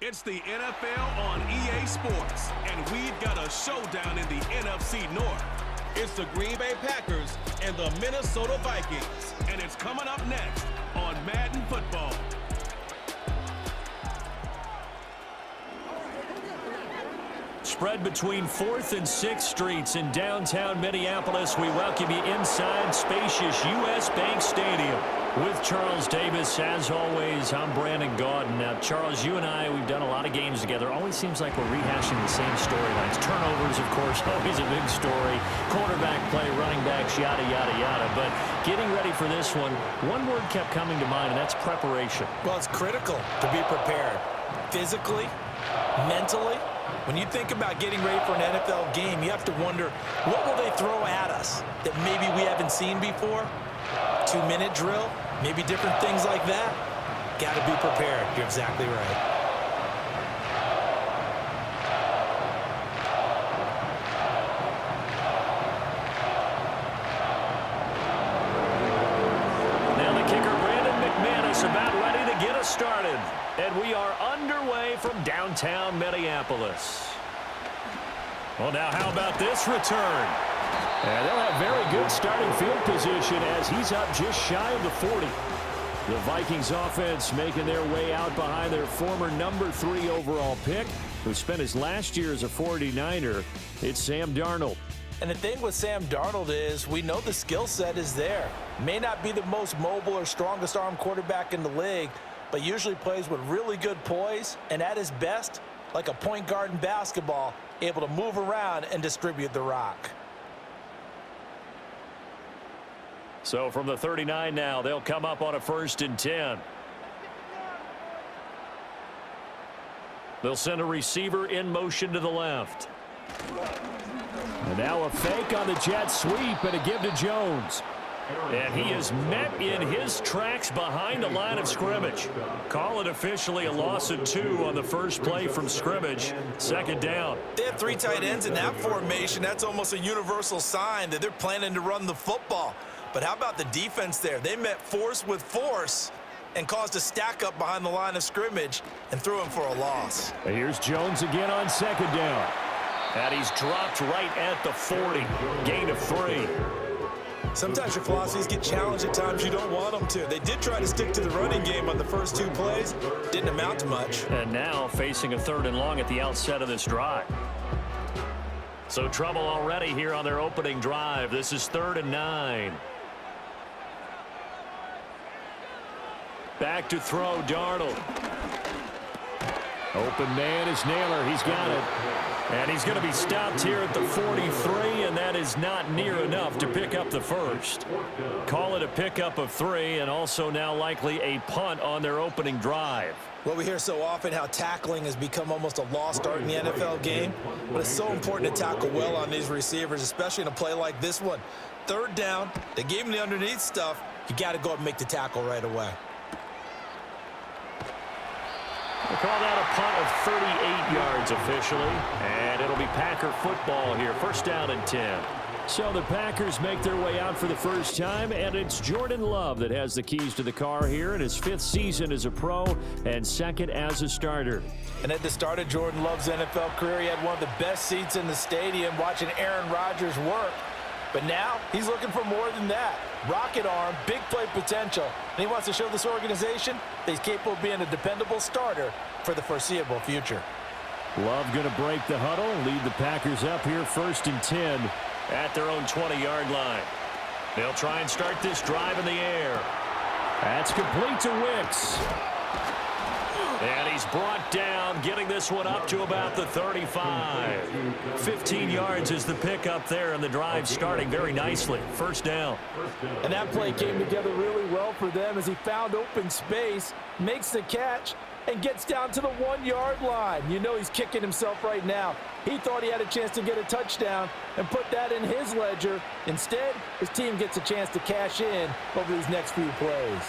It's the NFL on EA Sports, and we've got a showdown in the NFC North. It's the Green Bay Packers and the Minnesota Vikings, and it's coming up next on Madden Football. Spread between 4th and 6th Streets in downtown Minneapolis, we welcome you inside spacious U.S. Bank Stadium. With Charles Davis, as always, I'm Brandon Gaudin. Now, Charles, you and I, we've done a lot of games together. Always seems like we're rehashing the same storylines. Turnovers, of course, always a big story. Quarterback play, running backs, yada, yada, yada. But getting ready for this one word kept coming to mind, and that's preparation. Well, it's critical to be prepared. Physically, mentally. When you think about getting ready for an NFL game, you have to wonder, what will they throw at us that maybe we haven't seen before? 2-minute drill, maybe different things like that. Got to be prepared. You're exactly right. Now the kicker, Brandon McManus, about ready to get us started. And we are underway from downtown Minneapolis. Well, now how about this return? And they'll have very good starting field position as he's up just shy of the 40. The Vikings offense making their way out behind their former number 3 overall pick, who spent his last year as a 49er. It's Sam Darnold. And the thing with Sam Darnold is we know the skill set is there. May not be the most mobile or strongest arm quarterback in the league, but usually plays with really good poise, and at his best, like a point guard in basketball, able to move around and distribute the rock. So from the 39 now, they'll come up on a 1st and 10. They'll send a receiver in motion to the left. And now a fake on the jet sweep and a give to Jones. And he is met in his tracks behind the line of scrimmage. Call it officially a loss of 2 on the first play from scrimmage. 2nd down. They have 3 tight ends in that formation. That's almost a universal sign that they're planning to run the football. But how about the defense there? They met force with force and caused a stack up behind the line of scrimmage and threw him for a loss. And here's Jones again on 2nd down. And he's dropped right at the 40. Gain of 3. Sometimes your philosophies get challenged at times you don't want them to. They did try to stick to the running game on the first 2 plays. Didn't amount to much. And now facing a 3rd and long at the outset of this drive. So trouble already here on their opening drive. This is 3rd and 9. Back to throw, Darnold. Open man is Naylor. He's got it. And he's going to be stopped here at the 43, and that is not near enough to pick up the first. Call it a pickup of 3, and also now likely a punt on their opening drive. Well, we hear so often how tackling has become almost a lost art in the NFL game, but it's so important to tackle well on these receivers, especially in a play like this one. 3rd down, they gave him the underneath stuff. You got to go up and make the tackle right away. We'll call that a punt of 38 yards officially, and it'll be Packer football here. 1st down and 10. So the Packers make their way out for the first time, and it's Jordan Love that has the keys to the car here in his 5th season as a pro and 2nd as a starter. And at the start of Jordan Love's NFL career, he had one of the best seats in the stadium watching Aaron Rodgers work. But now he's looking for more than that. Rocket arm, big play potential. And he wants to show this organization that he's capable of being a dependable starter for the foreseeable future. Love going to break the huddle, lead the Packers up here 1st and 10 at their own 20-yard line. They'll try and start this drive in the air. That's complete to Wicks. And he's brought down, getting this one up to about the 35. 15 yards is the pickup there, and the drive starting very nicely. 1st down. And that play came together really well for them as he found open space, makes the catch, and gets down to the 1-yard line. You know he's kicking himself right now. He thought he had a chance to get a touchdown and put that in his ledger. Instead, his team gets a chance to cash in over these next few plays.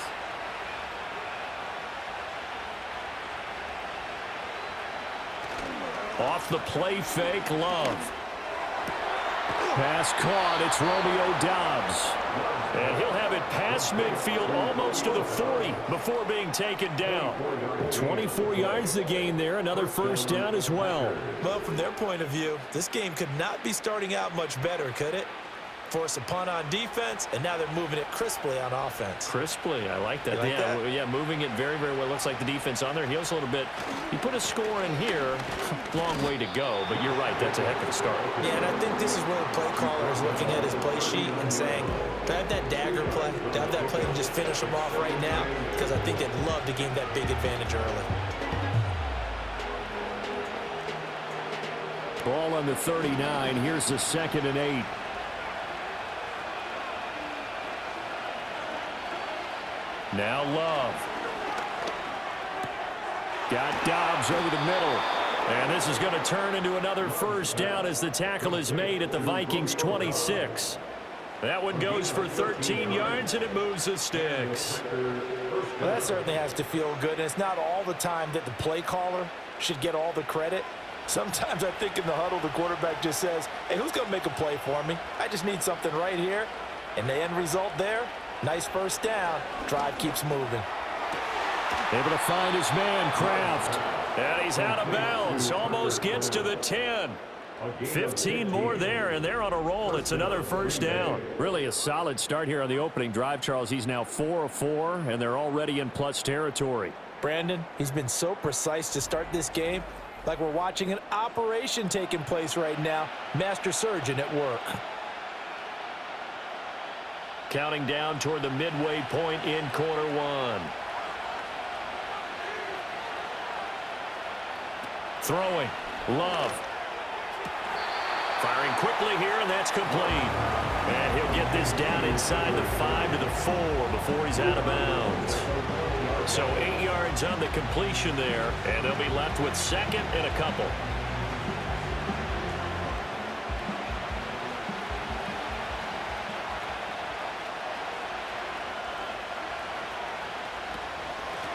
Off the play fake, Love. Pass caught. It's Romeo Doubs. And he'll have it past midfield almost to the 40 before being taken down. 24 yards to gain there. Another first down as well. Well, from their point of view, this game could not be starting out much better, could it? Force a punt on defense, and now they're moving it crisply on offense. Crisply, I like that. Yeah, moving it very, very well. Looks like the defense on their heels a little bit. He put a score in here. Long way to go, but you're right. That's a heck of a start. Yeah, and I think this is where the play caller is looking at his play sheet and saying, do I have that dagger play? Do I have that play to just finish them off right now? Because I think they'd love to gain that big advantage early. Ball on the 39. Here's the 2nd and 8. Now Love. Got Doubs over the middle. And this is going to turn into another first down as the tackle is made at the Vikings 26. That one goes for 13 yards, and it moves the sticks. Well, that certainly has to feel good. And it's not all the time that the play caller should get all the credit. Sometimes I think in the huddle, the quarterback just says, hey, who's going to make a play for me? I just need something right here. And the end result there, nice first down. Drive keeps moving. Able to find his man, Kraft. And he's out of bounds. Almost gets to the 10. 15 more there, and they're on a roll. It's another first down. Really a solid start here on the opening drive, Charles. He's now 4 of 4, and they're already in plus territory. Brandon, he's been so precise to start this game, like we're watching an operation taking place right now. Master surgeon at work. Counting down toward the midway point in quarter one. Throwing. Love. Firing quickly here, and that's complete. And he'll get this down inside the 5 to the 4 before he's out of bounds. So 8 yards on the completion there, and they'll be left with 2nd and a couple.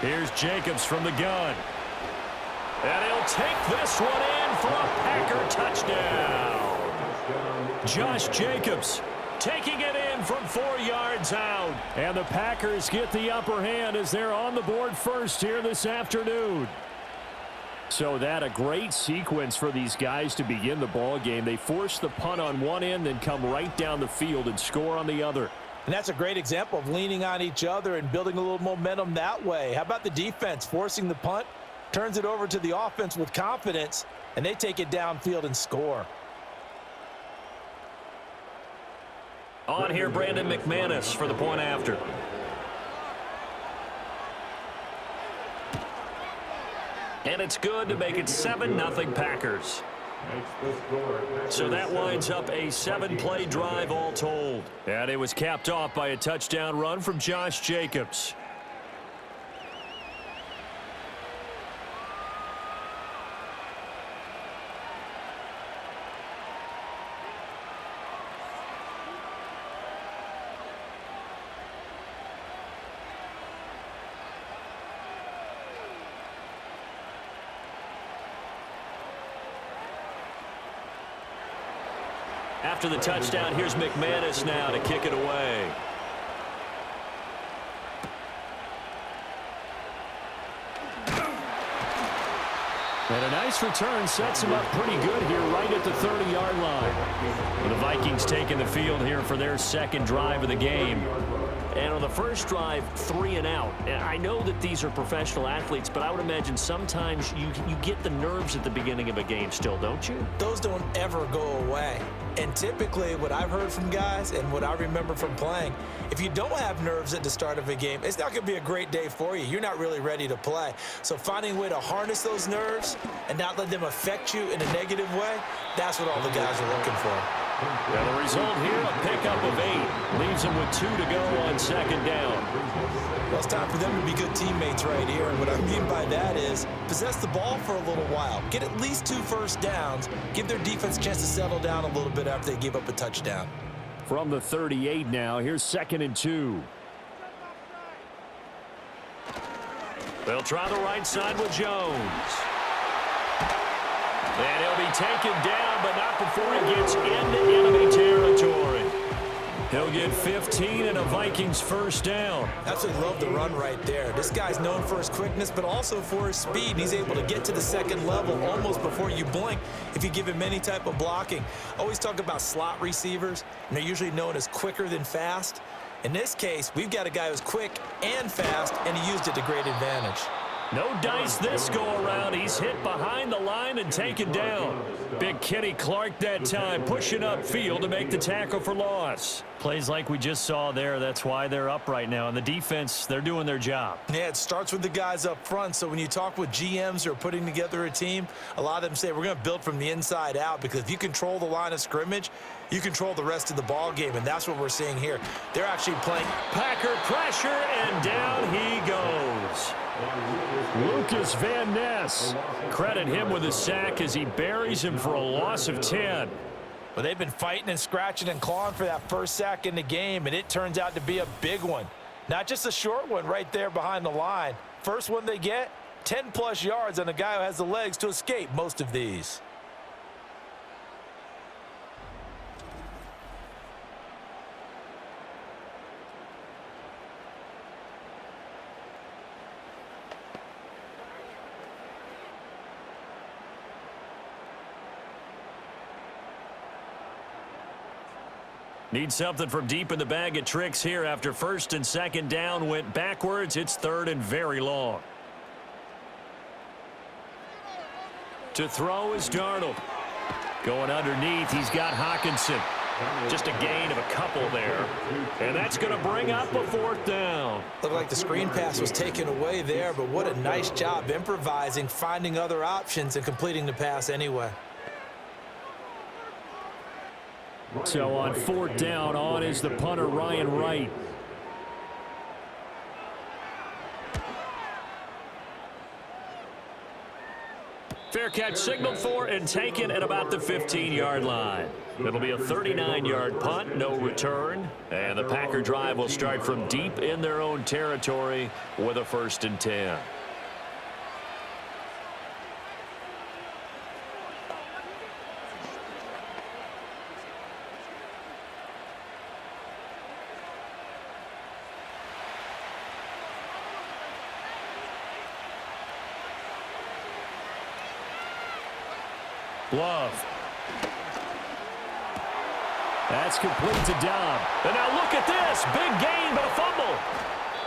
Here's Jacobs from the gun. And he'll take this one in for a Packer touchdown. Josh Jacobs taking it in from 4 yards out. And the Packers get the upper hand as they're on the board first here this afternoon. So that a great sequence for these guys to begin the ball game. They force the punt on one end, then come right down the field and score on the other. And that's a great example of leaning on each other and building a little momentum that way. How about the defense forcing the punt, turns it over to the offense with confidence, and they take it downfield and score. On here, Brandon McManus for the point after. And it's good to make it 7-0 Packers. So that winds up a 7-play drive all told. And it was capped off by a touchdown run from Josh Jacobs. After the touchdown, here's McManus now to kick it away. And a nice return sets him up pretty good here right at the 30-yard line. The Vikings taking the field here for their second drive of the game. And on the first drive, 3 and out. And I know that these are professional athletes, but I would imagine sometimes you get the nerves at the beginning of a game still, don't you? Those don't ever go away. And typically what I've heard from guys and what I remember from playing, if you don't have nerves at the start of a game, it's not going to be a great day for you. You're not really ready to play. So finding a way to harness those nerves and not let them affect you in a negative way, that's what all the guys are looking for. And the result here, a pickup of 8. Leaves them with 2 to go on second down. Well, it's time for them to be good teammates right here. And what I mean by that is possess the ball for a little while. Get at least 2 first downs. Give their defense a chance to settle down a little bit after they give up a touchdown. From the 38 now, here's 2nd and 2. They'll try the right side with Jones. And he'll be taken down, but not before he gets into enemy territory. He'll get 15 and a Vikings first down. Absolutely love the run right there. This guy's known for his quickness, but also for his speed. He's able to get to the second level almost before you blink if you give him any type of blocking. Always talk about slot receivers, and they're usually known as quicker than fast. In this case, we've got a guy who's quick and fast, and he used it to great advantage. No dice this go-around. He's hit behind the line and taken down. Big Kenny Clark that time, pushing upfield to make the tackle for loss. Plays like we just saw there. That's why they're up right now. And the defense, they're doing their job. Yeah, it starts with the guys up front. So when you talk with GMs who are putting together a team, a lot of them say we're going to build from the inside out, because if you control the line of scrimmage, you control the rest of the ball game, and that's what we're seeing here. They're actually playing. Packer pressure, and down he goes. Lucas Van Ness. Credit him with a sack as he buries him for a loss of 10. Well, they've been fighting and scratching and clawing for that first sack in the game, and it turns out to be a big one. Not just a short one right there behind the line. First one they get, 10-plus yards on a guy who has the legs to escape most of these. Need something from deep in the bag of tricks here after first and second down went backwards. It's third and very long. To throw is Darnold. Going underneath, he's got Hawkinson. Just a gain of a couple there. And that's going to bring up a fourth down. Looked like the screen pass was taken away there, but what a nice job improvising, finding other options, and completing the pass anyway. So on fourth down, on is the punter, Ryan Wright. Fair catch signaled for and taken at about the 15-yard line. It'll be a 39-yard punt, no return. And the Packer drive will start from deep in their own territory with a 1st and 10. Love. That's complete to Dobb. And now look at this. Big gain, but a fumble.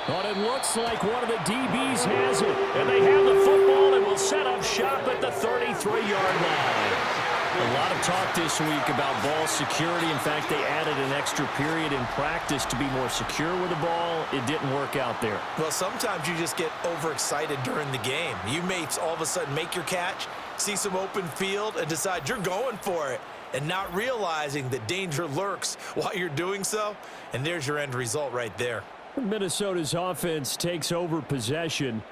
But it looks like one of the DBs has it. And they have the football and will set up shop at the 33-yard line. A lot of talk this week about ball security. In fact, they added an extra period in practice to be more secure with the ball. It didn't work out there. Well, sometimes you just get overexcited during the game. You may all of a sudden make your catch, see some open field, and decide you're going for it, and not realizing that danger lurks while you're doing so. And there's your end result right there. Minnesota's offense takes over possession.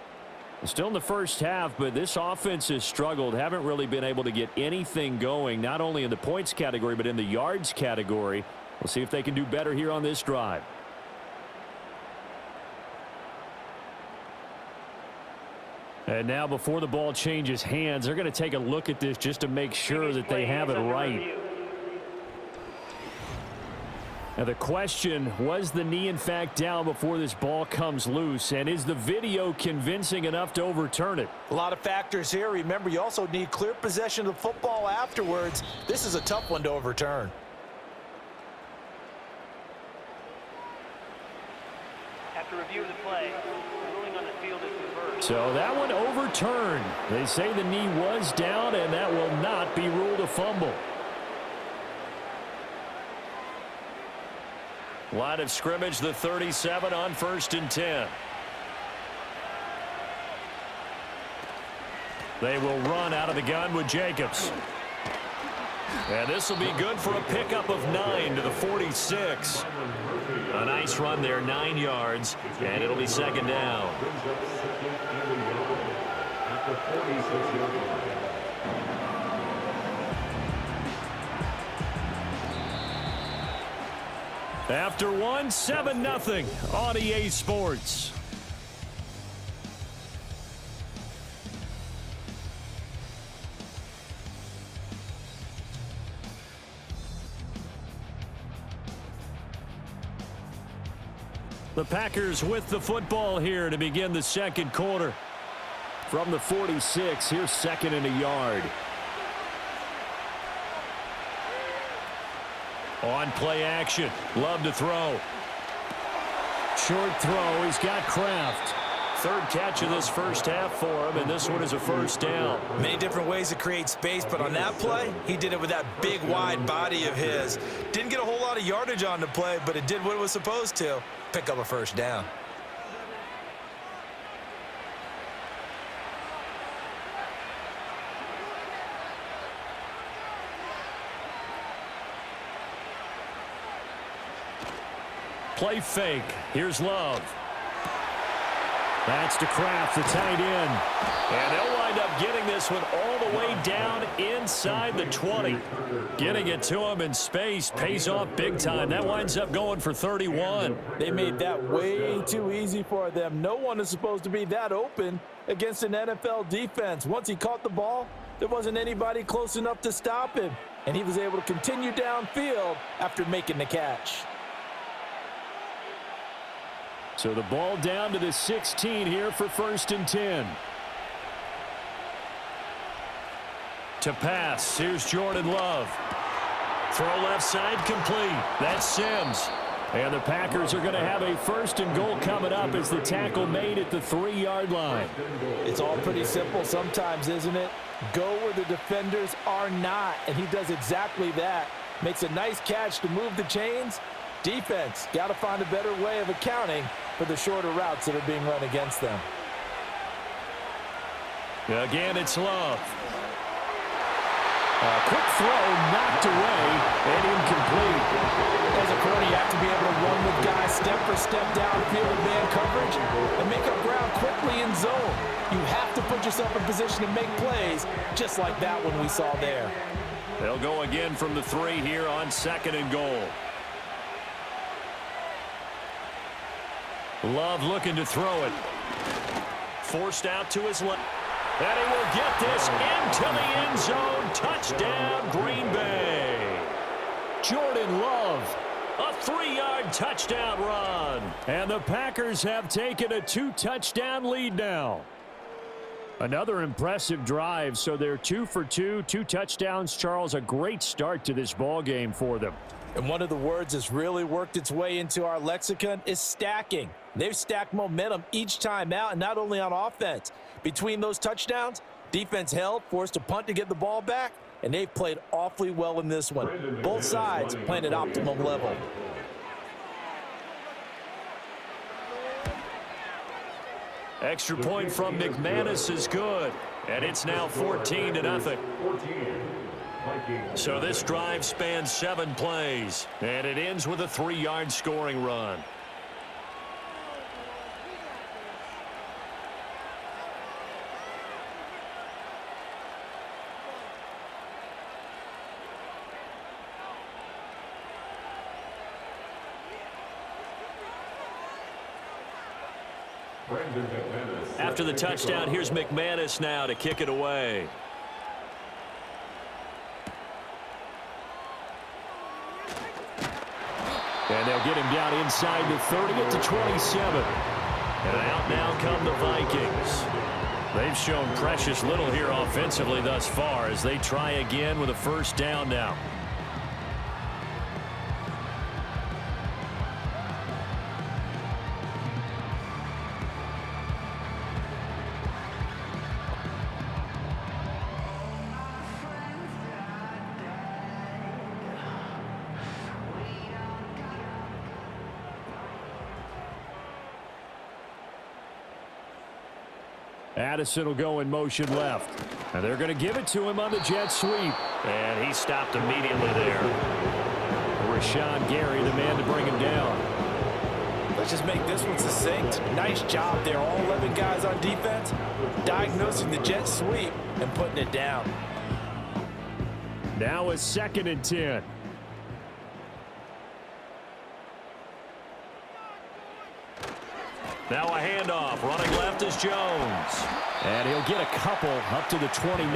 Still in the first half, but this offense has struggled. Haven't really been able to get anything going, not only in the points category, but in the yards category. We'll see if they can do better here on this drive. And now before the ball changes hands, they're going to take a look at this just to make sure that they have it right. Now the question, was the knee in fact down before this ball comes loose? And is the video convincing enough to overturn it? A lot of factors here. Remember, you also need clear possession of the football afterwards. This is a tough one to overturn. After review of the play, the ruling on the field is reversed. So that one overturned. They say the knee was down, and that will not be ruled a fumble. Line of scrimmage, the 37 on 1st and 10. They will run out of the gun with Jacobs. And this will be good for a pickup of 9 to the 46. A nice run there, 9 yards, and it'll be 2nd down. After one, 7-0 on EA Sports. The Packers with the football here to begin the second quarter. From the 46, here's second and a yard. On play action. Love to throw. Short throw. He's got Kraft. Third catch of this first half for him, and this one is a first down. Many different ways to create space, but on that play, he did it with that big, wide body of his. Didn't get a whole lot of yardage on the play, but it did what it was supposed to. Pick up a first down. Play fake. Here's Love. That's to Kraft, the tight end. And they'll wind up getting this one all the way down inside the 20. Getting it to him in space pays off big time. That winds up going for 31. They made that way too easy for them. No one is supposed to be that open against an NFL defense. Once he caught the ball, there wasn't anybody close enough to stop him. And he was able to continue downfield after making the catch. So the ball down to the 16 here for 1st and 10. To pass, here's Jordan Love. Throw left side complete. That's Sims. And the Packers are going to have a 1st and goal coming up as the tackle made at the 3-yard line. It's all pretty simple sometimes, isn't it? Go where the defenders are not, and he does exactly that. Makes a nice catch to move the chains. Defense got to find a better way of accounting for the shorter routes that are being run against them. Again, it's Love. A quick throw knocked away and incomplete. As a corner, you have to be able to run with guys step for step downfield in man coverage and make up ground quickly in zone. You have to put yourself in position to make plays just like that one we saw there. They'll go again from the 3 here on 2nd and goal. Love looking to throw it. Forced out to his left. And he will get this into the end zone. Touchdown, Green Bay. Jordan Love, a 3-yard touchdown run. And the Packers have taken a 2-touchdown lead now. Another impressive drive, so they're 2 for 2, 2 touchdowns. Charles, a great start to this ball game for them. And one of the words that's really worked its way into our lexicon is stacking. They've stacked momentum each time out, and not only on offense. Between those touchdowns, defense held, forced a punt to get the ball back, and they've played awfully well in this one. Both sides playing at optimum level. Extra point from McManus is good, and it's now 14-0. So this drive spans 7 plays, and it ends with a 3-yard scoring run. After the touchdown, here's McManus now to kick it away. And they'll get him down inside the 30 at the 27. And out now come the Vikings. They've shown precious little here offensively thus far as they try again with a 1st down now. Addison will go in motion left. And they're going to give it to him on the jet sweep. And he stopped immediately there. Rashawn Gary, the man to bring him down. Let's just make this one succinct. Nice job there. All 11 guys on defense diagnosing the jet sweep and putting it down. Now a 2nd and 10. Now a handoff. Running left is Jones. And he'll get a couple up to the 29.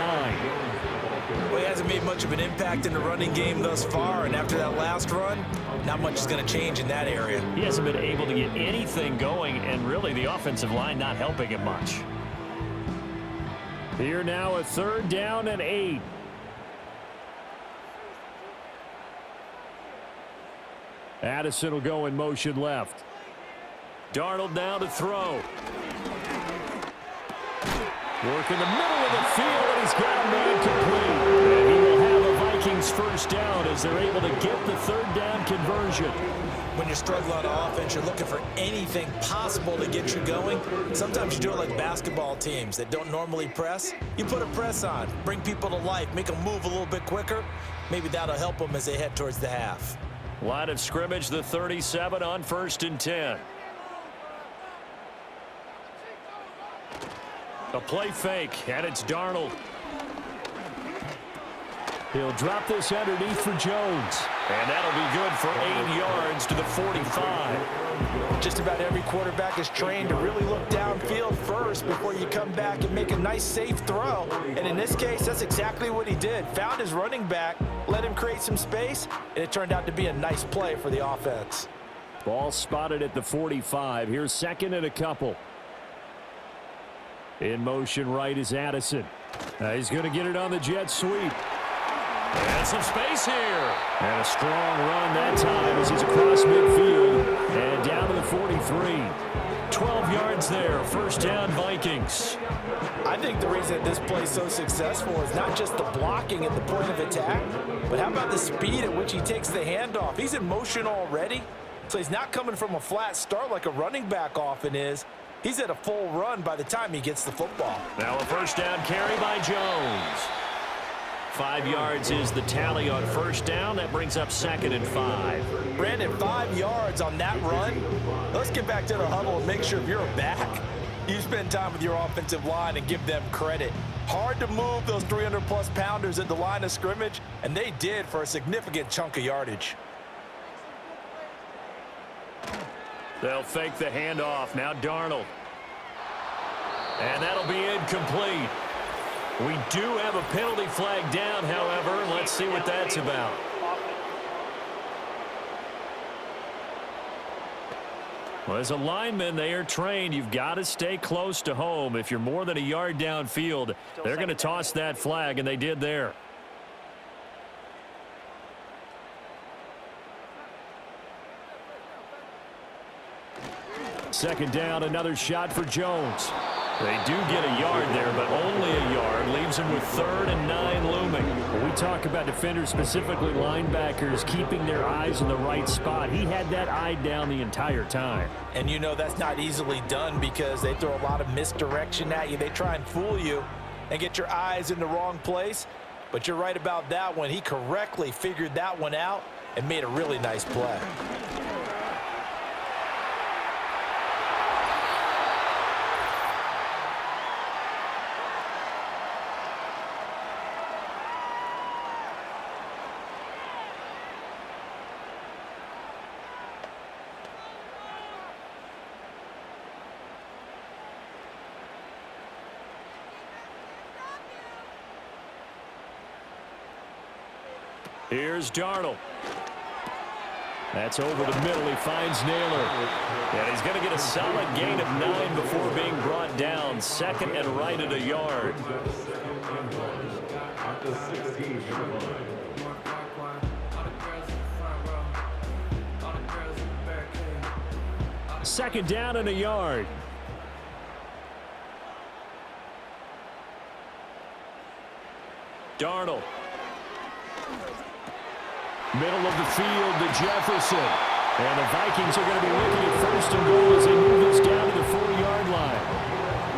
Well, he hasn't made much of an impact in the running game thus far, and after that last run, not much is going to change in that area. He hasn't been able to get anything going, and really the offensive line not helping him much. Here now, a 3rd down and 8. Addison will go in motion left. Darnold now to throw. Work in the middle of the field, and he's got a man complete. And he will have a Vikings first down as they're able to get the 3rd down conversion. When you're struggling on offense, you're looking for anything possible to get you going. Sometimes you do it like basketball teams that don't normally press. You put a press on, bring people to life, make them move a little bit quicker. Maybe that'll help them as they head towards the half. Line of scrimmage, the 37 on 1st and 10. A play fake, and it's Darnold. He'll drop this underneath for Jones. And that'll be good for 8 yards to the 45. Just about every quarterback is trained to really look downfield first before you come back and make a nice, safe throw. And in this case, that's exactly what he did. Found his running back, let him create some space, and it turned out to be a nice play for the offense. Ball spotted at the 45. Here's 2nd and a couple. In motion right is Addison. He's going to get it on the jet sweep. And some space here. And a strong run that time as he's across midfield and down to the 43. 12 yards there. First down, Vikings. I think the reason this play is so successful is not just the blocking at the point of attack, but how about the speed at which he takes the handoff? He's in motion already, so he's not coming from a flat start like a running back often is. He's at a full run by the time he gets the football. Now a first down carry by Jones. 5 yards is the tally on first down. That brings up 2nd and 5. Brandon, 5 yards on that run. Let's get back to the huddle and make sure if you're a back, you spend time with your offensive line and give them credit. Hard to move those 300-plus pounders at the line of scrimmage, and they did for a significant chunk of yardage. They'll fake the handoff. Now Darnold. And that'll be incomplete. We do have a penalty flag down, however. Let's see what that's about. Well, as a lineman, they are trained. You've got to stay close to home. If you're more than a yard downfield, they're going to toss that flag, and they did there. Second down, another shot for Jones. They do get a yard there, but only a yard. Leaves him with 3rd and 9 looming. When we talk about defenders, specifically linebackers, keeping their eyes in the right spot, he had that eye down the entire time. And you know that's not easily done because they throw a lot of misdirection at you. They try and fool you and get your eyes in the wrong place. But you're right about that one. He correctly figured that one out and made a really nice play. Here's Darnold. That's over the middle. He finds Naylor. And he's going to get a solid gain of 9 before being brought down. 2nd and right at a yard. Second down and a yard. Darnold. Middle of the field to Jefferson. And the Vikings are going to be looking at 1st and goal as they move this down to the 4-yard line.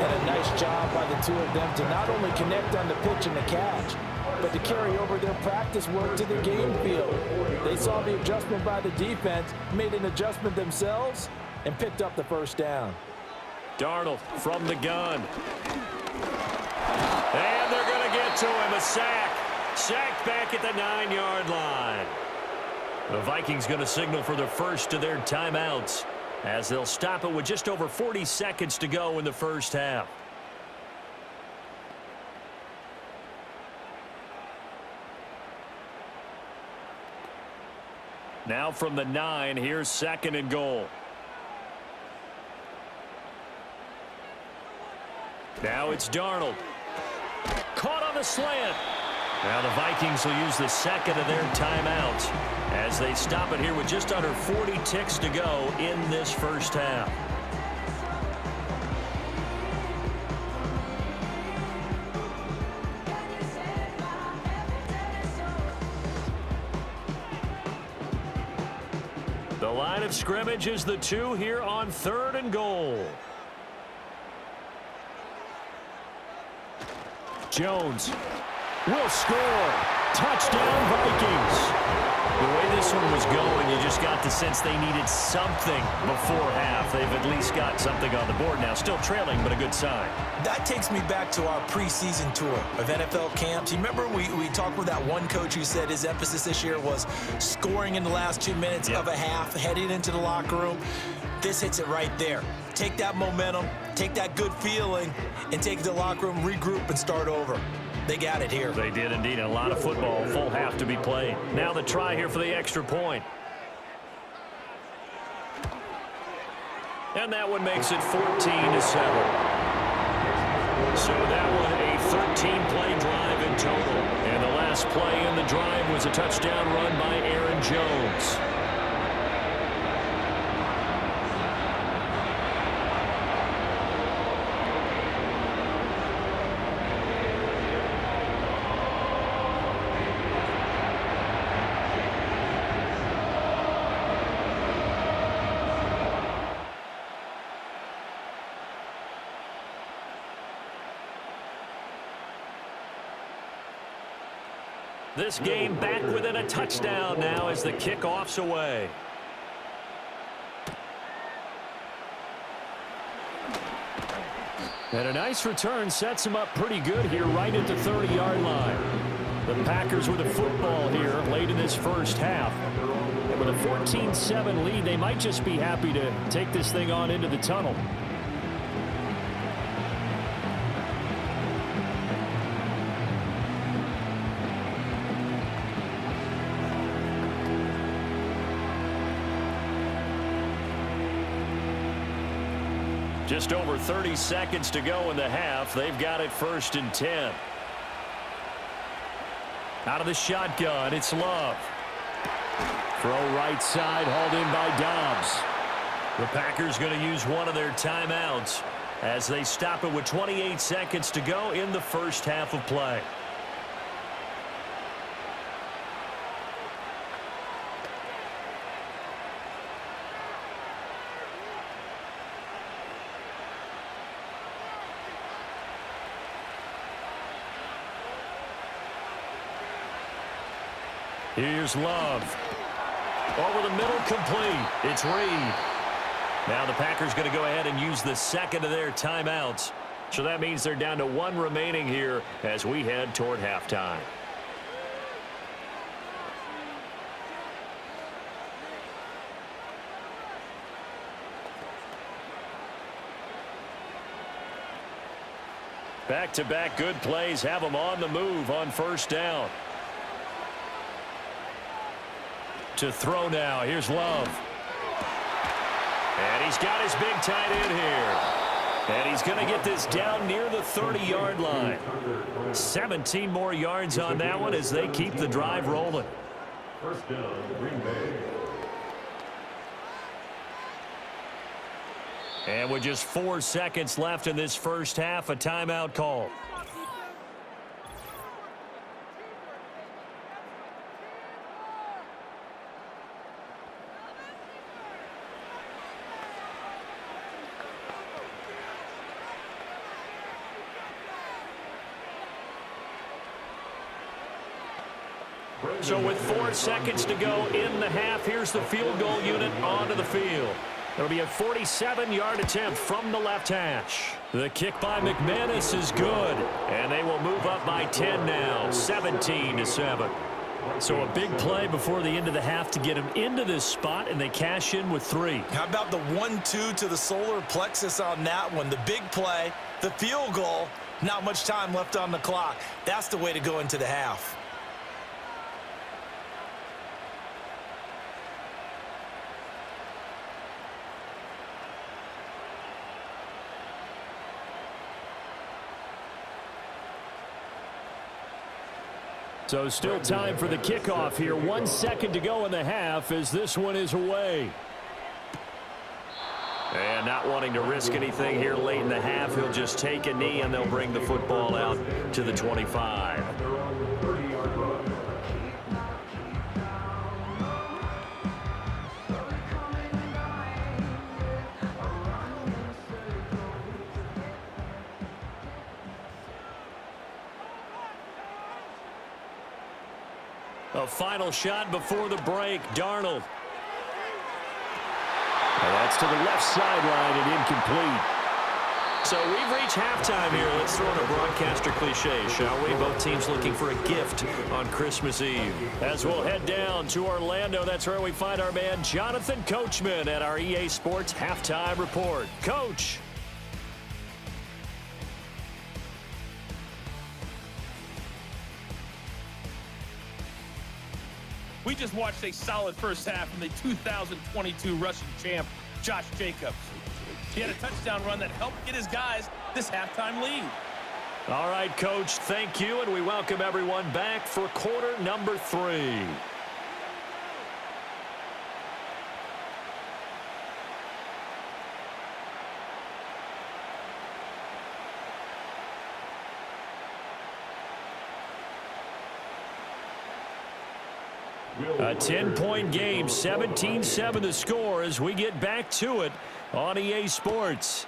And a nice job by the two of them to not only connect on the pitch and the catch, but to carry over their practice work to the game field. They saw the adjustment by the defense, made an adjustment themselves, and picked up the first down. Darnold from the gun. And they're going to get to him. A sack. Sacked back at the 9-yard line. The Vikings going to signal for the first of their timeouts. as they'll stop it with just over 40 seconds to go in the first half. Now from the 9, here's 2nd and goal. Now it's Darnold. Caught on the slant. Now the Vikings will use the second of their timeouts as they stop it here with just under 40 ticks to go in this first half. The line of scrimmage is the 2 here on 3rd and goal. Jones will score. Touchdown, Vikings. The way this one was going, you just got the sense they needed something before half. They've at least got something on the board now. Still trailing, but a good sign. That takes me back to our preseason tour of NFL camps. You remember we talked with that one coach who said his emphasis this year was scoring in the last 2 minutes of a half, heading into the locker room. This hits it right there. Take that momentum, take that good feeling, and take it to the locker room, regroup, and start over. They got it here. They did indeed. A lot of football, full half to be played. Now the try here for the extra point. And that one makes it 14-7. So that one a 13-play drive in total. And the last play in the drive was a touchdown run by Aaron Jones. This game back within a touchdown now as the kickoff's away. And a nice return sets him up pretty good here right at the 30-yard line. The Packers with a football here late in this first half. And with a 14-7 lead, they might just be happy to take this thing on into the tunnel. Just over 30 seconds to go in the half. They've got it 1st and 10. Out of the shotgun, it's Love. Throw right side, hauled in by Dobbs. The Packers going to use one of their timeouts as they stop it with 28 seconds to go in the first half of play. Here's Love. Over the middle, complete. It's Reed. Now the Packers going to go ahead and use the second of their timeouts. So that means they're down to 1 remaining here as we head toward halftime. Back-to-back good plays have them on the move on first down. To throw now. Here's Love. And he's got his big tight end here. And he's going to get this down near the 30-yard line. 17 more yards on that one as they keep the drive rolling. First down, Green Bay. And with just 4 seconds left in this first half, a timeout call. So with 4 seconds to go in the half, here's the field goal unit onto the field. It'll be a 47-yard attempt from the left hash. The kick by McManus is good, and they will move up by 10 now, 17-7. So a big play before the end of the half to get them into this spot, and they cash in with 3. How about the 1-2 to the solar plexus on that one? The big play, the field goal, not much time left on the clock. That's the way to go into the half. So still time for the kickoff here. 1 second to go in the half as this one is away. And not wanting to risk anything here late in the half, he'll just take a knee and they'll bring the football out to the 25. A final shot before the break. Darnold. And that's to the left sideline and incomplete. So we've reached halftime here. Let's throw in a broadcaster cliche, shall we? Both teams looking for a gift on Christmas Eve. As we'll head down to Orlando, that's where we find our man Jonathan Coachman at our EA Sports Halftime Report. Coach. We just watched a solid first half from the 2022 Russian champ, Josh Jacobs. He had a touchdown run that helped get his guys this halftime lead. All right, Coach, thank you, and we welcome everyone back for quarter number 3. A 10-point game, 17-7 the score as we get back to it on EA Sports.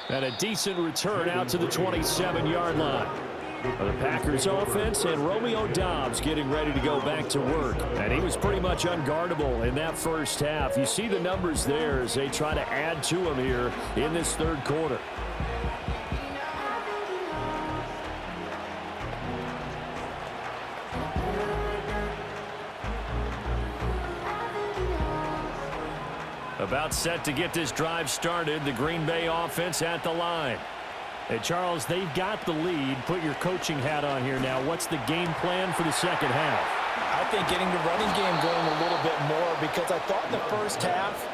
And a decent return out to the 27-yard line. The Packers offense and Romeo Doubs getting ready to go back to work. And he was pretty much unguardable in that first half. You see the numbers there as they try to add to him here in this third quarter. About set to get this drive started. The Green Bay offense at the line. Hey, Charles, they've got the lead. Put your coaching hat on here now. What's the game plan for the second half? I think getting the running game going a little bit more, because I thought in the first half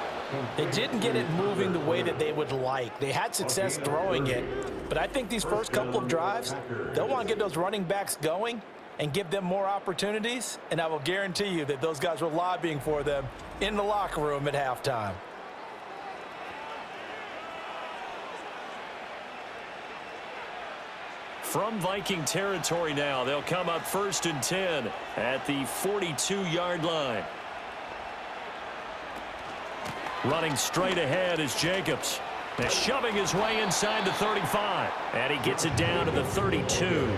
they didn't get it moving the way that they would like. They had success throwing it, but I think these first couple of drives, they'll want to get those running backs going and give them more opportunities, and I will guarantee you that those guys were lobbying for them in the locker room at halftime. From Viking territory now, they'll come up 1st and 10 at the 42-yard line. Running straight ahead is Jacobs. They're shoving his way inside the 35, and he gets it down to the 32.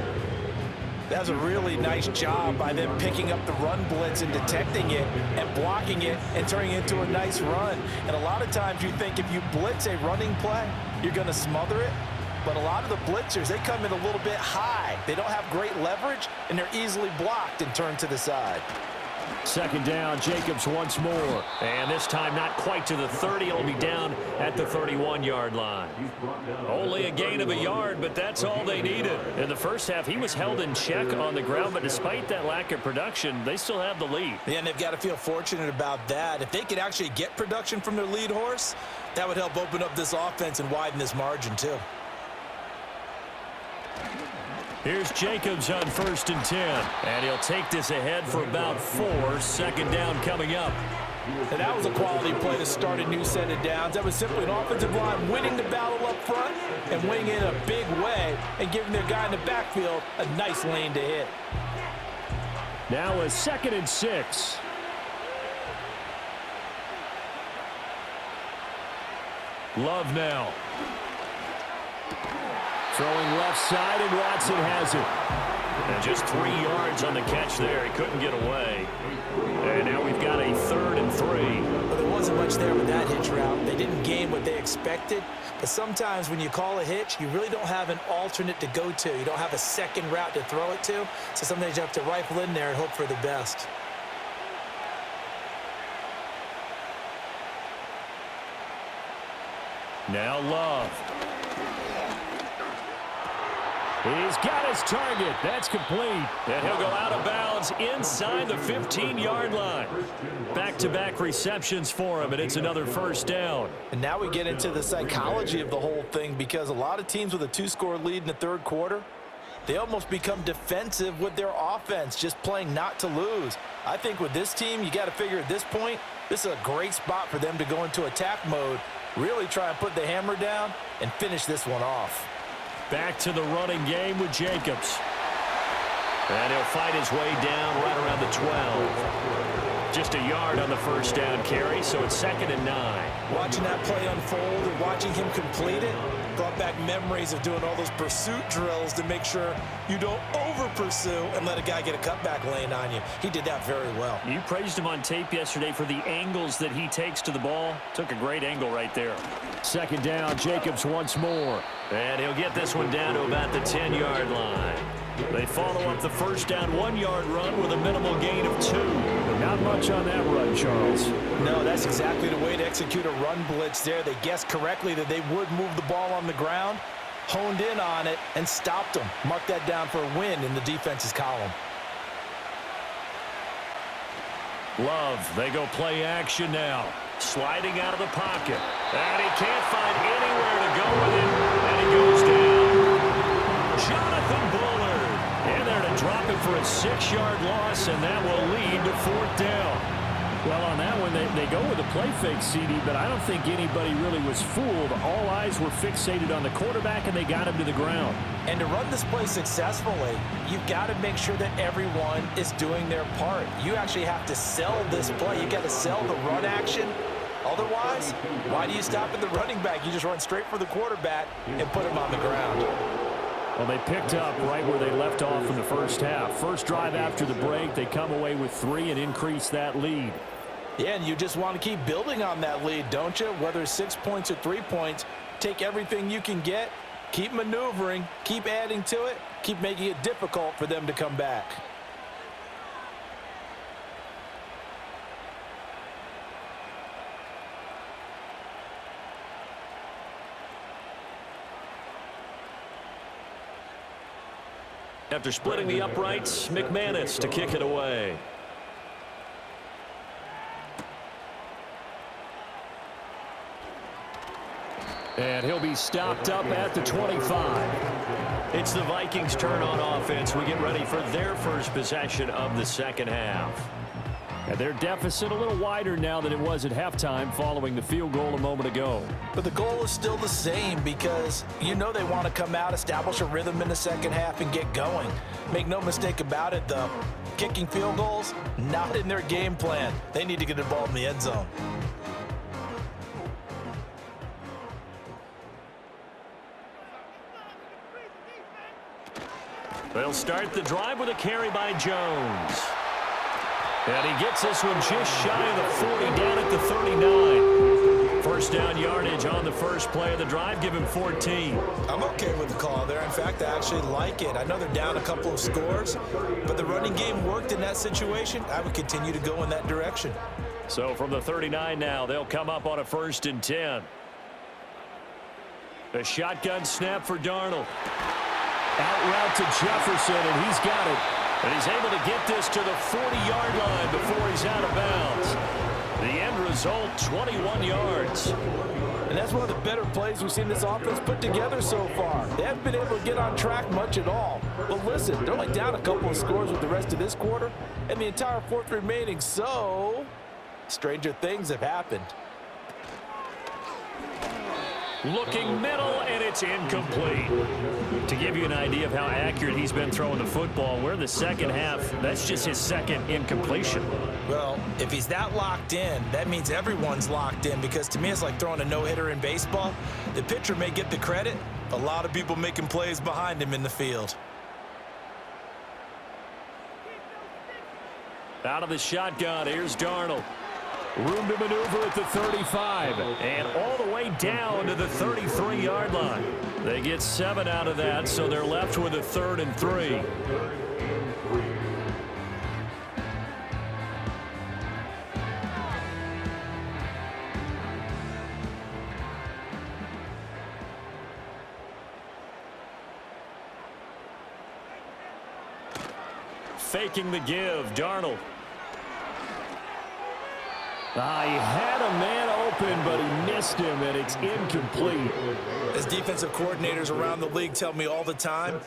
That's a really nice job by them picking up the run blitz and detecting it and blocking it and turning it into a nice run. And a lot of times you think if you blitz a running play, you're going to smother it. But a lot of the blitzers, they come in a little bit high. They don't have great leverage, and they're easily blocked and turned to the side. Second down, Jacobs once more. And this time not quite to the 30. He'll be down at the 31-yard line. Only a gain of a yard, but that's all they needed. In the first half, he was held in check on the ground, but despite that lack of production, they still have the lead. Yeah, and they've got to feel fortunate about that. If they could actually get production from their lead horse, that would help open up this offense and widen this margin too. Here's Jacobs on 1st and 10, and he'll take this ahead for about 4. Second down coming up. And that was a quality play to start a new set of downs. That was simply an offensive line winning the battle up front and winning it in a big way and giving their guy in the backfield a nice lane to hit. Now a 2nd and 6. Love now. Throwing left side, and Watson has it. And just 3 yards on the catch there. He couldn't get away. And now we've got a 3rd and 3. But there wasn't much there with that hitch route. They didn't gain what they expected. But sometimes when you call a hitch, you really don't have an alternate to go to. You don't have a second route to throw it to. So sometimes you have to rifle in there and hope for the best. Now Love. He's got his target. That's complete. And he'll go out of bounds inside the 15-yard line. Back-to-back receptions for him, and it's another first down. And now we get into the psychology of the whole thing, because a lot of teams with a 2-score lead in the third quarter, they almost become defensive with their offense, just playing not to lose. I think with this team, you got to figure at this point, this is a great spot for them to go into attack mode, really try and put the hammer down and finish this one off. Back to the running game with Jacobs. And he'll fight his way down right around the 12. Just a yard on the first down carry, so it's 2nd and 9. Watching that play unfold and watching him complete it brought back memories of doing all those pursuit drills to make sure you don't over-pursue and let a guy get a cutback lane on you. He did that very well. You praised him on tape yesterday for the angles that he takes to the ball. Took a great angle right there. 2nd down, Jacobs once more. And he'll get this one down to about the 10-yard line. They follow up the first down 1-yard run with a minimal gain of 2. Not much on that run, Charles. No, that's exactly the way to execute a run blitz there. They guessed correctly that they would move the ball on the ground, honed in on it, and stopped them. Mark that down for a win in the defense's column. Love, they go play action now. Sliding out of the pocket. And he can't find anywhere to go with it. And he goes down. Jonathan Bullard in there to drop it for a 6-yard loss, and that will lead to 4th down. Well, on that one, they go with a play fake, CD, but I don't think anybody really was fooled. All eyes were fixated on the quarterback, and they got him to the ground. And to run this play successfully, you've got to make sure that everyone is doing their part. You actually have to sell this play. You've got to sell the run action. Otherwise, why do you stop at the running back? You just run straight for the quarterback and put him on the ground. Well, they picked up right where they left off in the first half. First drive after the break, they come away with 3 and increase that lead. Yeah, and you just want to keep building on that lead, don't you? Whether it's 6 points or 3 points, take everything you can get, keep maneuvering, keep adding to it, keep making it difficult for them to come back. After splitting the uprights, McManus to kick it away. And he'll be stopped up at the 25. It's the Vikings' turn on offense. We get ready for their first possession of the second half. And their deficit a little wider now than it was at halftime following the field goal a moment ago. But the goal is still the same, because you know they want to come out, establish a rhythm in the second half, and get going. Make no mistake about it, though. Kicking field goals, not in their game plan. They need to get the ball in the end zone. They'll start the drive with a carry by Jones. And he gets this one just shy of the 40, down at the 39. First down yardage on the first play of the drive. Give him 14. I'm okay with the call there. In fact, I actually like it. I know they're down a couple of scores, but the running game worked in that situation. I would continue to go in that direction. So from the 39 now, they'll come up on a 1st and 10. A shotgun snap for Darnold. Out route to Jefferson, and he's got it. And he's able to get this to the 40-yard line before he's out of bounds. The end result, 21 yards. And that's one of the better plays we've seen this offense put together so far. They haven't been able to get on track much at all. But listen, they're only down a couple of scores with the rest of this quarter and the entire 4th remaining, so stranger things have happened. Looking middle, and it's incomplete. To give you an idea of how accurate he's been throwing the football, we're in the second half. That's just his 2nd incompletion. Well, if he's that locked in, that means everyone's locked in, because to me it's like throwing a no-hitter in baseball. The pitcher may get the credit, a lot of people making plays behind him in the field. Out of the shotgun, here's Darnold. Room to maneuver at the 35. And all the way down to the 33-yard line. They get 7 out of that, so they're left with a 3rd and 3. Faking the give, Darnold. He had a man open, but he missed him, and it's incomplete. As defensive coordinators around the league tell me all the time,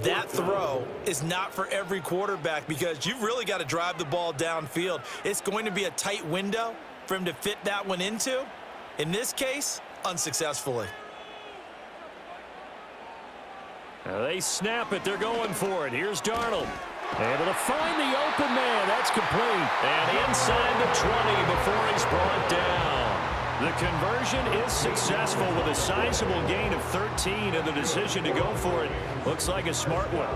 that throw is not for every quarterback because you've really got to drive the ball downfield. It's going to be a tight window for him to fit that one into. In this case, unsuccessfully. They snap it. They're going for it. Here's Darnold. Able to find the open man. That's complete. And inside the 20 before he's brought down. The conversion is successful with a sizable gain of 13, and the decision to go for it looks like a smart one.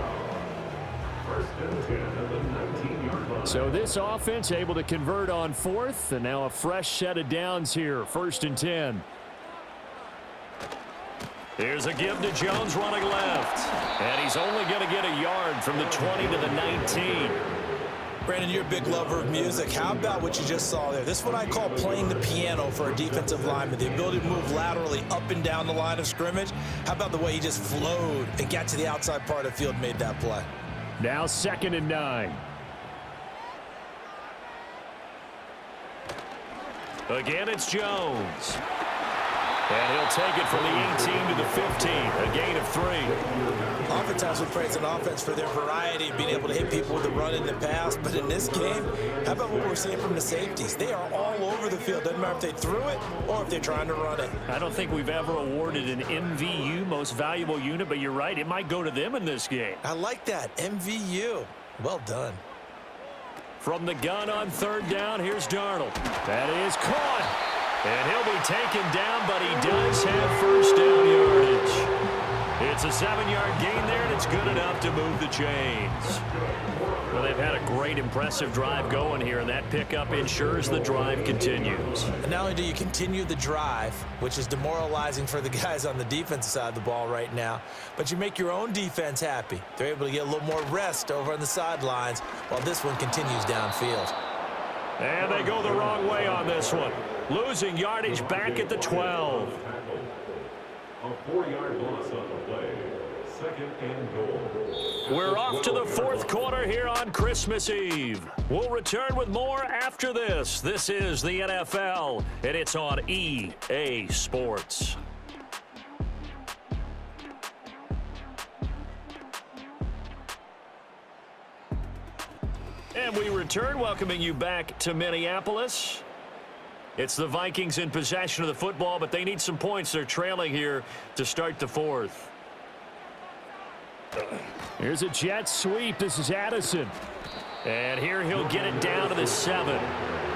So this offense able to convert on 4th, and now a fresh set of downs here. 1st and 10. Here's a give to Jones running left. And he's only going to get a yard from the 20 to the 19. Brandon, you're a big lover of music. How about what you just saw there? This is what I call playing the piano for a defensive lineman. The ability to move laterally up and down the line of scrimmage. How about the way he just flowed and got to the outside part of the field and made that play? Now 2nd and 9. Again, it's Jones. And he'll take it from the 18 to the 15, a gain of 3. Oftentimes we praise an offense for their variety of being able to hit people with the run in the pass, but in this game, how about what we're seeing from the safeties? They are all over the field. Doesn't matter if they threw it or if they're trying to run it. I don't think we've ever awarded an MVU, most valuable unit, but you're right, it might go to them in this game. I like that, MVU. Well done. From the gun on 3rd down, here's Darnold. That is caught. And he'll be taken down, but he does have 1st down yardage. It's a 7-yard gain there, and it's good enough to move the chains. Well, they've had a great, impressive drive going here, and that pickup ensures the drive continues. And not only do you continue the drive, which is demoralizing for the guys on the defensive side of the ball right now, but you make your own defense happy. They're able to get a little more rest over on the sidelines while this one continues downfield. And they go the wrong way on this one. Losing yardage back at the 12. A 4-yard loss on the play. 2nd and goal. We're off to the 4th quarter here on Christmas Eve. We'll return with more after this. This is the NFL, and it's on EA Sports. And we return, welcoming you back to Minneapolis. It's the Vikings in possession of the football, but they need some points. They're trailing here to start the 4th. Here's a jet sweep. This is Addison. And here he'll get it down to the 7.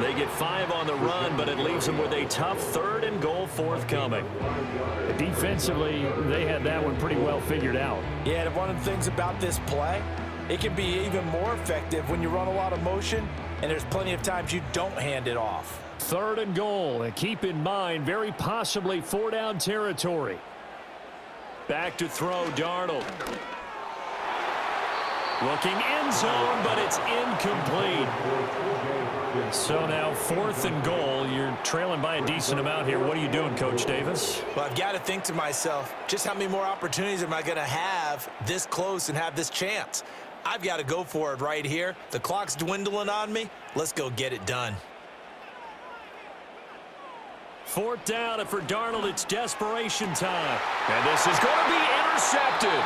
They get 5 on the run, but it leaves them with a tough 3rd and goal forthcoming. Defensively, they had that one pretty well figured out. Yeah, and one of the things about this play, it can be even more effective when you run a lot of motion, and there's plenty of times you don't hand it off. 3rd and goal, and keep in mind, very possibly 4-down territory. Back to throw, Darnold. Looking end zone, but it's incomplete. So now 4th and goal. You're trailing by a decent amount here. What are you doing, Coach Davis? Well, I've got to think to myself, just how many more opportunities am I going to have this close and have this chance? I've got to go for it right here. The clock's dwindling on me. Let's go get it done. 4th down, and for Darnold, it's desperation time. And this is going to be intercepted.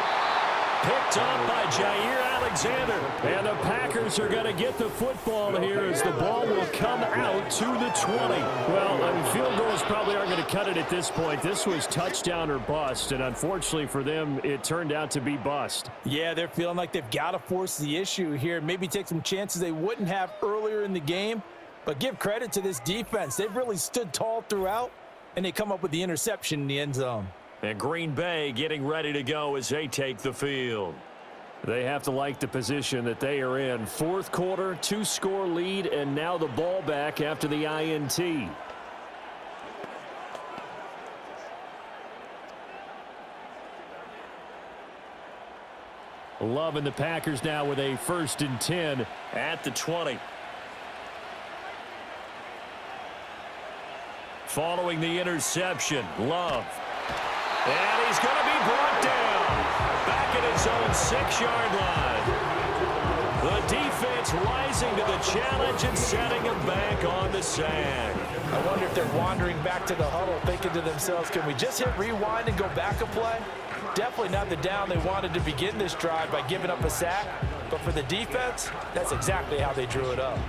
Picked up by Jair Alexander. And the Packers are going to get the football here as the ball will come out to the 20. Well, I mean, field goals probably aren't going to cut it at this point. This was touchdown or bust, and unfortunately for them, it turned out to be bust. Yeah, they're feeling like they've got to force the issue here. Maybe take some chances they wouldn't have earlier in the game. But give credit to this defense. They've really stood tall throughout, and they come up with the interception in the end zone. And Green Bay getting ready to go as they take the field. They have to like the position that they are in. Fourth quarter, 2-score lead, and now the ball back after the INT. Loving the Packers now with a 1st and 10 at the 20. Following the interception, Love. And he's going to be brought down. Back at his own 6-yard line. The defense rising to the challenge and setting him back on the sack. I wonder if they're wandering back to the huddle thinking to themselves, can we just hit rewind and go back a play? Definitely not the down they wanted to begin this drive by giving up a sack. But for the defense, that's exactly how they drew it up.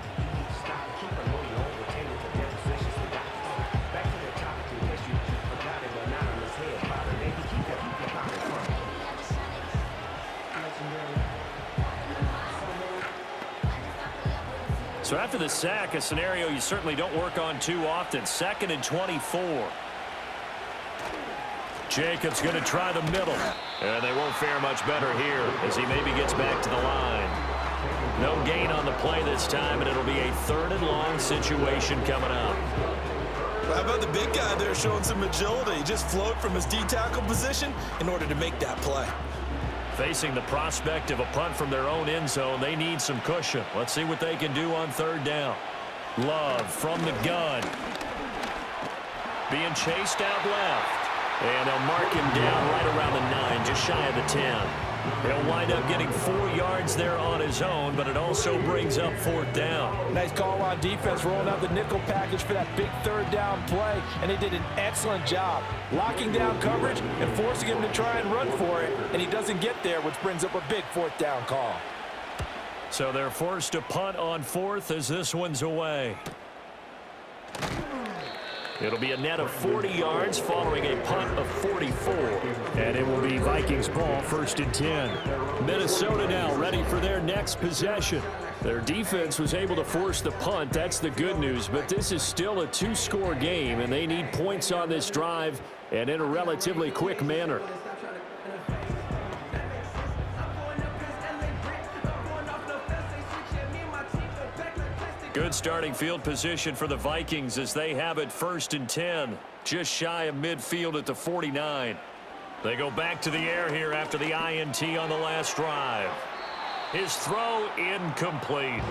So after the sack, a scenario you certainly don't work on too often. 2nd and 24. Jacobs going to try the middle. And they won't fare much better here as he maybe gets back to the line. No gain on the play this time, and it'll be a 3rd and long situation coming up. How about the big guy there showing some agility? He just float from his D-tackle position in order to make that play. Facing the prospect of a punt from their own end zone, they need some cushion. Let's see what they can do on 3rd down. Love from the gun. Being chased out left. And they'll mark him down right around the 9, just shy of the 10. He'll wind up getting 4 yards there on his own, but it also brings up 4th down. Nice call on defense, rolling out the nickel package for that big 3rd down play, and they did an excellent job locking down coverage and forcing him to try and run for it, and he doesn't get there, which brings up a big 4th down call. So they're forced to punt on 4th as this one's away. It'll be a net of 40 yards following a punt of 44. And it will be Vikings ball, 1st and 10. Minnesota now ready for their next possession. Their defense was able to force the punt. That's the good news. But this is still a 2-score game, and they need points on this drive and in a relatively quick manner. Good starting field position for the Vikings as they have it 1st and 10. Just shy of midfield at the 49. They go back to the air here after the INT on the last drive. His throw incomplete.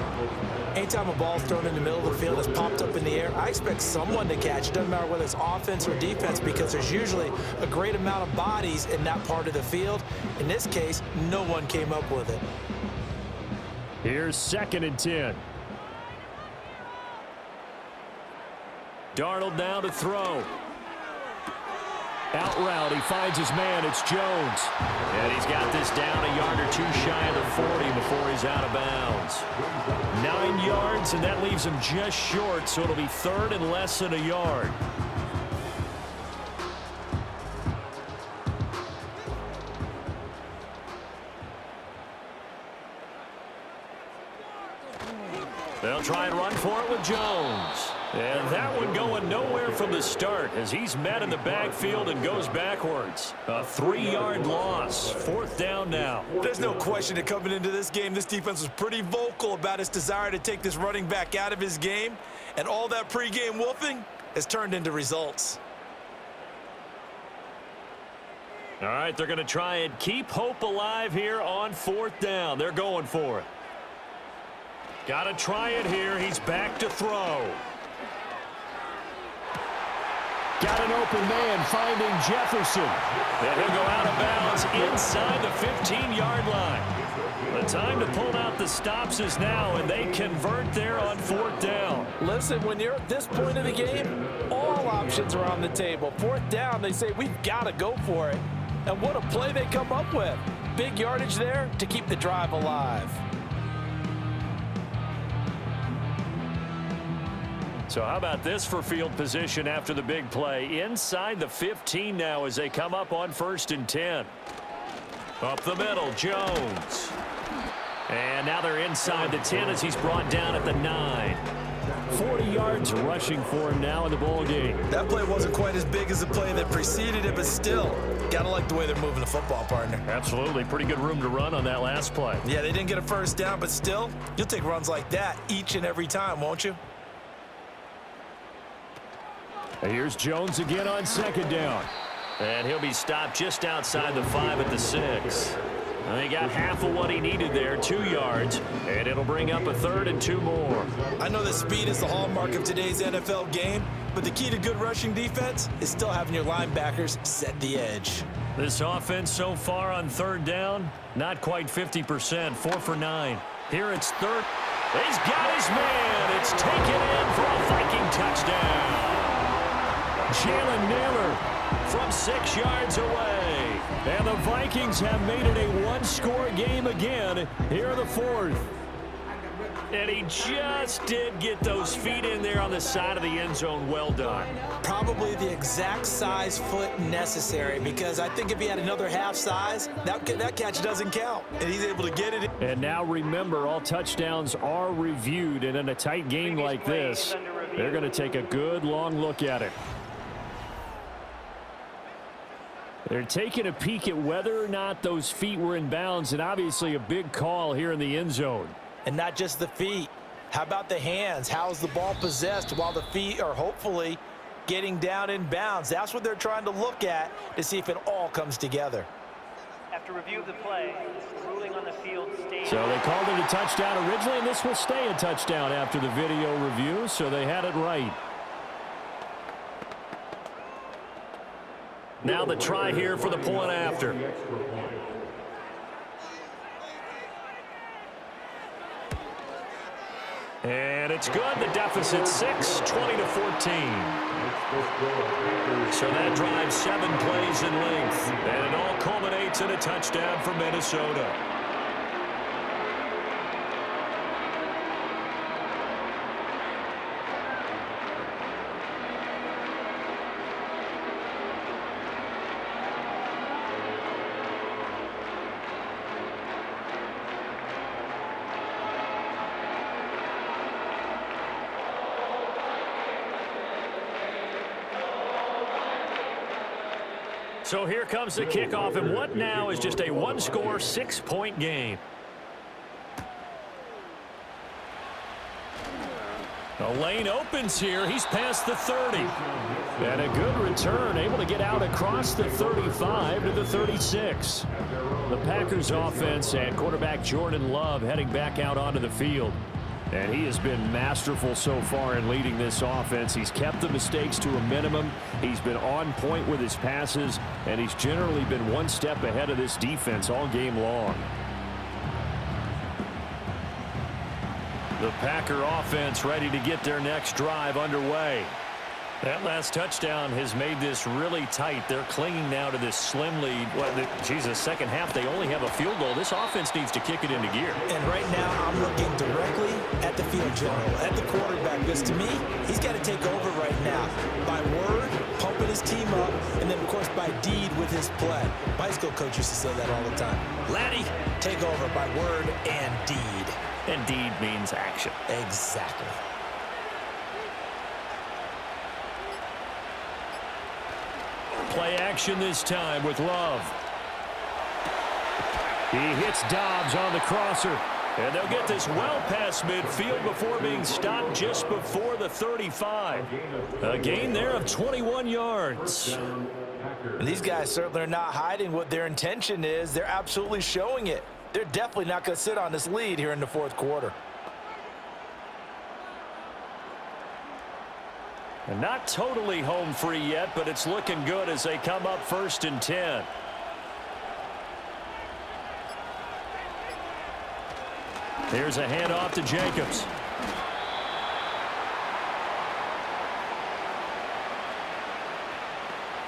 Anytime a ball's thrown in the middle of the field that's popped up in the air, I expect someone to catch it. Doesn't matter whether it's offense or defense, because there's usually a great amount of bodies in that part of the field. In this case, no one came up with it. Here's 2nd and 10. Darnold now to throw. Out route, he finds his man. It's Jones. And he's got this down a yard or 2 shy of the 40 before he's out of bounds. 9 yards, and that leaves him just short, so it'll be 3rd and less than a yard. They'll try and run for it with Jones. And that one going nowhere from the start as he's met in the backfield and goes backwards. A 3-yard loss. 4th down now. There's no question that coming into this game, this defense was pretty vocal about its desire to take this running back out of his game. And all that pregame wolfing has turned into results. All right, they're going to try and keep hope alive here on 4th down. They're going for it. Got to try it here. He's back to throw. Got an open man finding Jefferson. And he'll go out of bounds inside the 15-yard line. The time to pull out the stops is now, and they convert there on 4th down. Listen, when you're at this point of the game, all options are on the table. 4th down, they say, we've got to go for it. And what a play they come up with. Big yardage there to keep the drive alive. So how about this for field position after the big play? Inside the 15 now as they come up on 1st and 10. Up the middle, Jones. And now they're inside the 10 as he's brought down at the 9. 40 yards rushing for him now in the ball game. That play wasn't quite as big as the play that preceded it, but still, gotta like the way they're moving the football, partner. Absolutely. Pretty good room to run on that last play. Yeah, they didn't get a first down, but still, you'll take runs like that each and every time, won't you? Here's Jones again on second down. And he'll be stopped just outside the 5 at the 6. And he got half of what he needed there, 2 yards, and it'll bring up a 3rd and 2 more. I know that speed is the hallmark of today's NFL game, but the key to good rushing defense is still having your linebackers set the edge. This offense so far on 3rd down, not quite 50%, 4 for 9. Here it's 3rd. He's got his man. It's taken in for a Viking touchdown. Jalen Naylor from 6 yards away. And the Vikings have made it a one-score game again here in the 4th. And he just did get those feet in there on the side of the end zone. Well done. Probably the exact size foot necessary, because I think if he had another half size, that catch doesn't count, and he's able to get it. And now remember, all touchdowns are reviewed, and in a tight game like this, they're going to take a good long look at it. They're taking a peek at whether or not those feet were in bounds, and obviously a big call here in the end zone. And not just the feet. How about the hands? How's the ball possessed while the feet are hopefully getting down in bounds? That's what they're trying to look at to see if it all comes together. After review of the play, ruling on the field stays. So they called it a touchdown originally, and this will stay a touchdown after the video review, so they had it right. Now the try here for the point after. And it's good. The deficit 6, 20-14. So that drives 7 plays in length. And it all culminates in a touchdown for Minnesota. So here comes the kickoff, and what now is just a one-score, 6-point game. The lane opens here. He's past the 30. And a good return, able to get out across the 35 to the 36. The Packers offense and quarterback Jordan Love heading back out onto the field. And he has been masterful so far in leading this offense. He's kept the mistakes to a minimum. He's been on point with his passes, and he's generally been one step ahead of this defense all game long. The Packer offense ready to get their next drive underway. That last touchdown has made this really tight. They're clinging now to this slim lead. Second half, they only have a field goal. This offense needs to kick it into gear. And right now, I'm looking directly at the field general, at the quarterback, because to me, he's got to take over right now. By word, pumping his team up, and then, of course, by deed with his play. My high school coach used to say that all the time. Laddie, take over by word and deed. And deed means action. Exactly. Play action this time with Love. He hits Dobbs on the crosser. And they'll get this well past midfield before being stopped just before the 35. A gain there of 21 yards. And these guys certainly are not hiding what their intention is. They're absolutely showing it. They're definitely not going to sit on this lead here in the 4th quarter. And not totally home free yet, but it's looking good as they come up 1st and 10. Here's a handoff to Jacobs.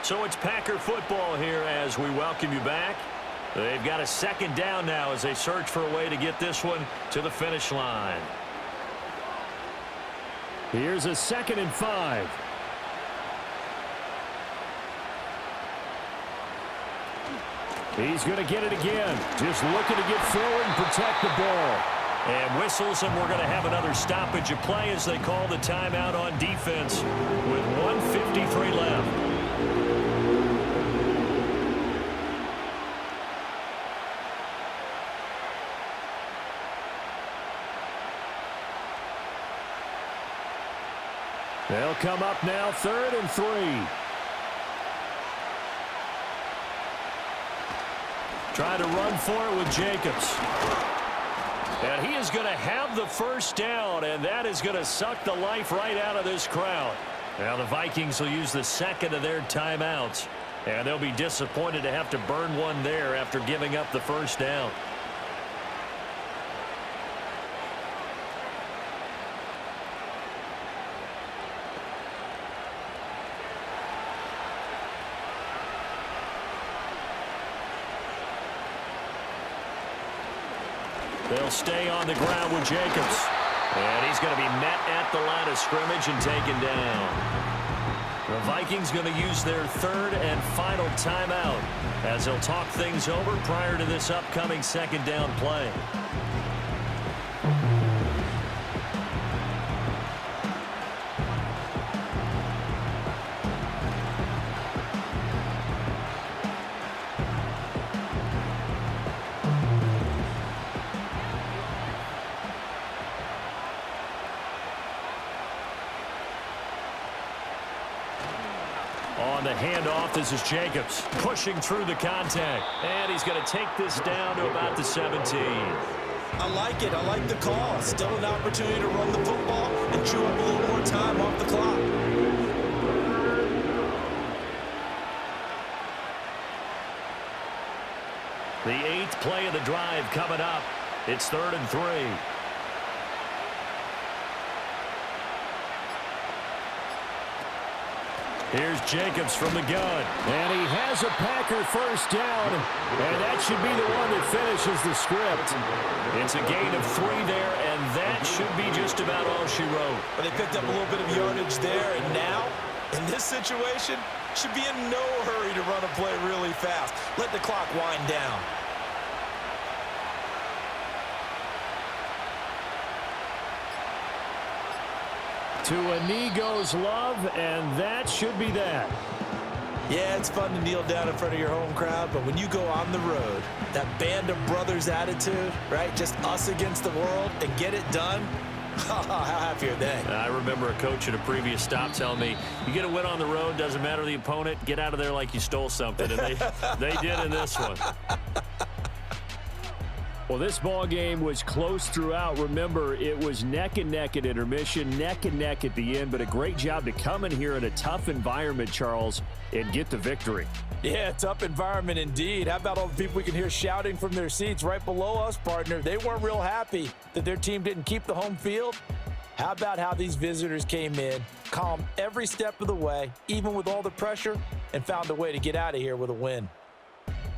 So it's Packer football here as we welcome you back. They've got a 2nd down now as they search for a way to get this one to the finish line. Here's a 2nd and 5. He's going to get it again. Just looking to get forward and protect the ball. And whistles, and we're going to have another stoppage of play as they call the timeout on defense with 1:53 left. They'll come up now, 3rd and 3. Try to run for it with Jacobs. And he is going to have the first down, and that is going to suck the life right out of this crowd. Now the Vikings will use the second of their timeouts, and they'll be disappointed to have to burn one there after giving up the first down. They'll stay on the ground with Jacobs. And he's going to be met at the line of scrimmage and taken down. The Vikings going to use their 3rd and final timeout as they'll talk things over prior to this upcoming 2nd down play. On the handoff, this is Jacobs pushing through the contact. And he's going to take this down to about the 17. I like it. I like the call. Still an opportunity to run the football and chew up a little more time off the clock. The 8th play of the drive coming up. It's 3rd and 3. Here's Jacobs from the gun. And he has a Packer first down. And that should be the one that finishes the script. It's a gain of 3 there, and that should be just about all she wrote. But they picked up a little bit of yardage there, and now, in this situation, should be in no hurry to run a play really fast. Let the clock wind down. To a knee goes Love, and that should be that. Yeah, it's fun to kneel down in front of your home crowd, but when you go on the road, that band of brothers attitude, right? Just us against the world and get it done. How happy are they? I remember a coach at a previous stop telling me, you get a win on the road, doesn't matter the opponent, get out of there like you stole something. And they did in this one. Well, this ball game was close throughout. Remember, it was neck and neck at intermission, neck and neck at the end, but a great job to come in here in a tough environment, Charles, and get the victory. Yeah, tough environment indeed. How about all the people we can hear shouting from their seats right below us, partner? They weren't real happy that their team didn't keep the home field. How about how these visitors came in, calm every step of the way, even with all the pressure, and found a way to get out of here with a win.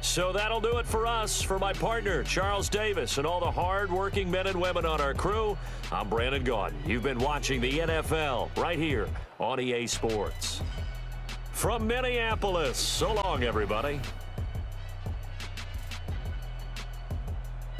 So that'll do it for us. For my partner, Charles Davis, and all the hard-working men and women on our crew, I'm Brandon Gaudin. You've been watching the NFL right here on EA Sports. From Minneapolis, so long, everybody.